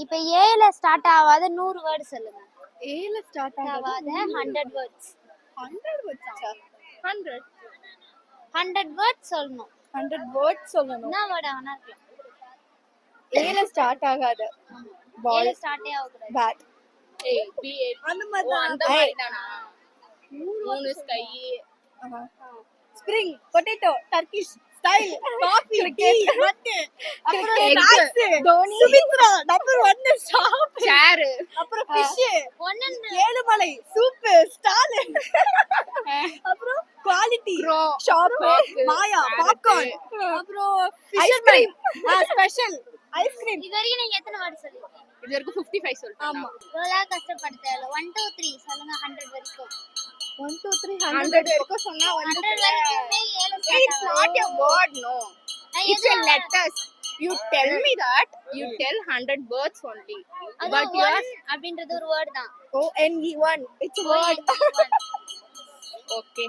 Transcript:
இப்ப ஏல ஸ்டார்ட் ஆகாத 100 வேர்ட் சொல்லுங்க. ஏல ஸ்டார்ட் ஆகாத 100 வேர்ட்ஸ். 100 வேர்ட்ஸா? 100 100 வேர்ட்ஸ் சொல்லணும். 100 வேர்ட்ஸ் சொல்லணும். என்ன வேர்ட் ஆனா இருக்கலாம். ஏல ஸ்டார்ட் ஆகாத ஏல பால் ஸ்டார்ட்டே ஆகக்கூடாது. பேட் அந்த மாதிரி தானா? 3 sky spring potato Turkish style coffee tea மட்டு அப்புறம் snacks Dhoni Sumitra number 1 shop சேர் அப்புறம் ஃபிஷ் ஒன்னு ஏழுமலை சூப் ஸ்டால் அப்புறம் quality bro shop Maya popcorn அப்புறம் ஐஸ்கிரீம் ஸ்பெஷல் ஐஸ்கிரீம். இது வரைக்கும் நீங்க எத்தனை வேர்ட் சொல்லிருக்கீங்க? இது வரைக்கும் 55 சொல்லிட்டேன். ஆமா இவ்வளவு கஷ்டப்பட தேவையில்ல. 1 2 3 சொல்லுங்க 100 வரைக்கும். 1 2 3 100 வரைக்கும் சொன்னா 100 வந்து வரைக்குமே ஏல it's not a word, no, it's a letters. You tell me that you tell 100 words only, but you are அப்படின்றது ஒரு வேர்ட் தான். ONE1 it's a word. ONE1. okay.